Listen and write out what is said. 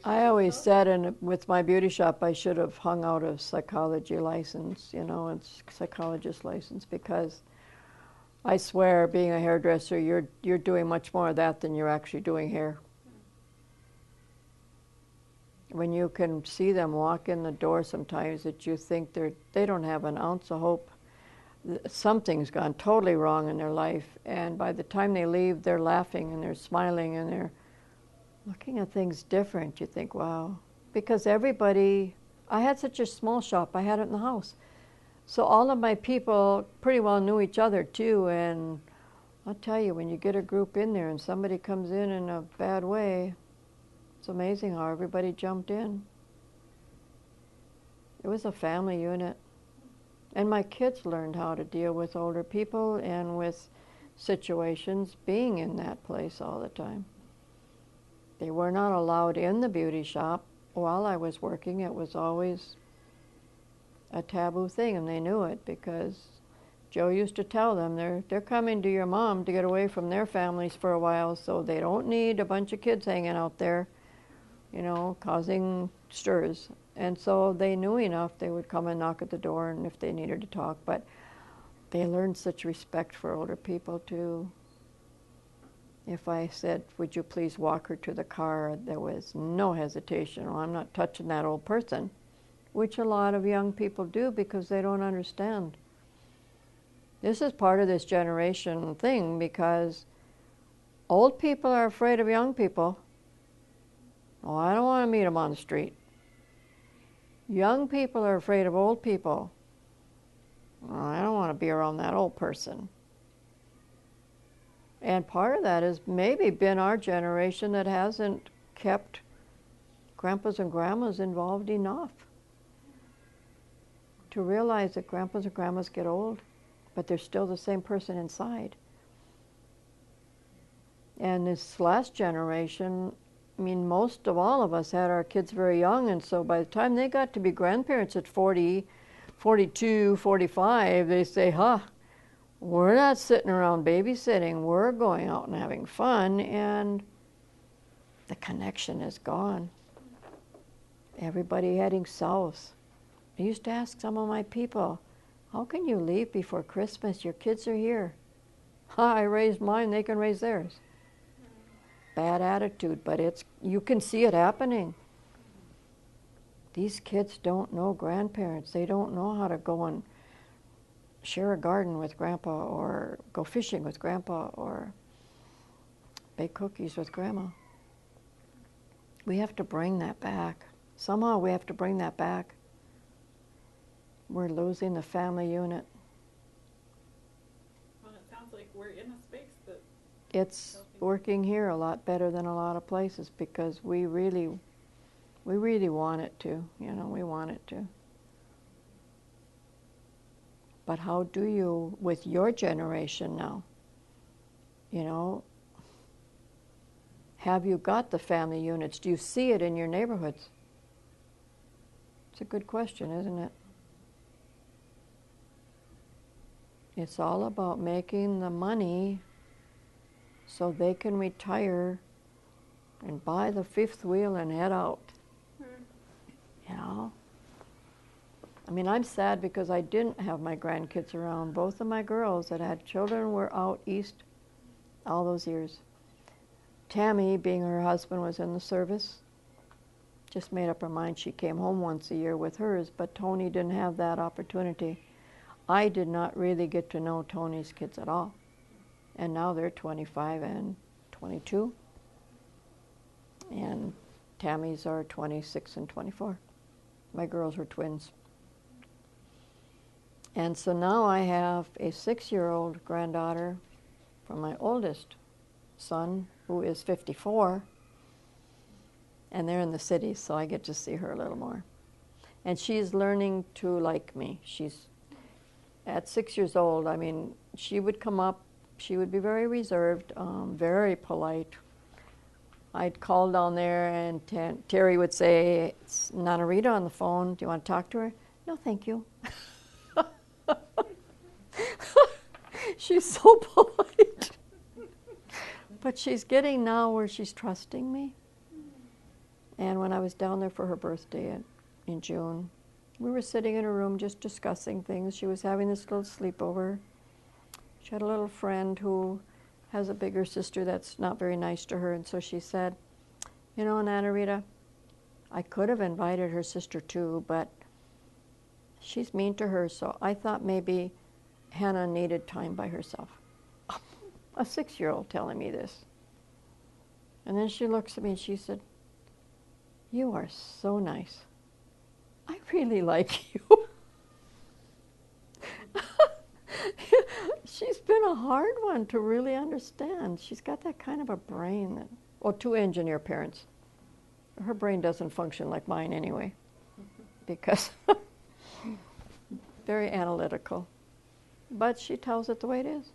I always said with my beauty shop I should have hung out a psychology license, you know, it's psychologist license, because I swear being a hairdresser you're doing much more of that than you're actually doing hair. When you can see them walk in the door sometimes that you think they don't have an ounce of hope. Something's gone totally wrong in their life, and by the time they leave they're laughing and they're smiling and they're looking at things different. You think, wow. Because everybody, I had such a small shop, I had it in the house. So all of my people pretty well knew each other too, and I'll tell you, when you get a group in there and somebody comes in a bad way, it's amazing how everybody jumped in. It was a family unit. And my kids learned how to deal with older people and with situations being in that place all the time. They were not allowed in the beauty shop while I was working. It was always a taboo thing, and they knew it because Joe used to tell them they're coming to your mom to get away from their families for a while, so they don't need a bunch of kids hanging out there, you know, causing stirs. And so they knew enough. They would come and knock at the door and if they needed to talk, but they learned such respect for older people too. If I said, would you please walk her to the car, there was no hesitation. Well, I'm not touching that old person, which a lot of young people do because they don't understand. This is part of this generation thing because old people are afraid of young people. Oh, I don't want to meet them on the street. Young people are afraid of old people. Oh, I don't want to be around that old person. And part of that has maybe been our generation that hasn't kept grandpas and grandmas involved enough to realize that grandpas and grandmas get old, but they're still the same person inside. And this last generation, I mean, most of all of us had our kids very young, and so by the time they got to be grandparents at 40, 42, 45, they say, huh, we're not sitting around babysitting, we're going out and having fun, and the connection is gone. Everybody heading south. I used to ask some of my people, how can you leave before Christmas? Your kids are here. I raised mine, they can raise theirs. Bad attitude, but you can see it happening. These kids don't know grandparents. They don't know how to go and share a garden with grandpa or go fishing with grandpa or bake cookies with grandma. We have to bring that back. Somehow we have to bring that back. We're losing the family unit. Well, it sounds like we're in a space that it's working here a lot better than a lot of places because we really want it to. You know, we want it to. But how do you, with your generation now, you know, have you got the family units? Do you see it in your neighborhoods? It's a good question, isn't it? It's all about making the money so they can retire and buy the fifth wheel and head out. You know? I mean, I'm sad because I didn't have my grandkids around. Both of my girls that had children were out east all those years. Tammy, being her husband was in the service, just made up her mind she came home once a year with hers, but Tony didn't have that opportunity. I did not really get to know Tony's kids at all. And now they're 25 and 22. And Tammy's are 26 and 24. My girls were twins. And so now I have a 6-year-old granddaughter from my oldest son, who is 54, and they're in the city, so I get to see her a little more. And she's learning to like me. She's at 6 years old. I mean, she would come up, she would be very reserved, very polite. I'd call down there and Terry would say, it's Nana Rita on the phone, do you want to talk to her? No, thank you. She's so polite. But she's getting now where she's trusting me. And when I was down there for her birthday in June, we were sitting in her room just discussing things. She was having this little sleepover. She had a little friend who has a bigger sister that's not very nice to her, and so she said, you know, Nana Rita, I could have invited her sister too, but she's mean to her, so I thought maybe Hannah needed time by herself. A 6-year-old telling me this. And then she looks at me and she said, you are so nice. I really like you. She's been a hard one to really understand. She's got that kind of a brain that, well, 2 engineer parents. Her brain doesn't function like mine anyway, because very analytical. But she tells it the way it is.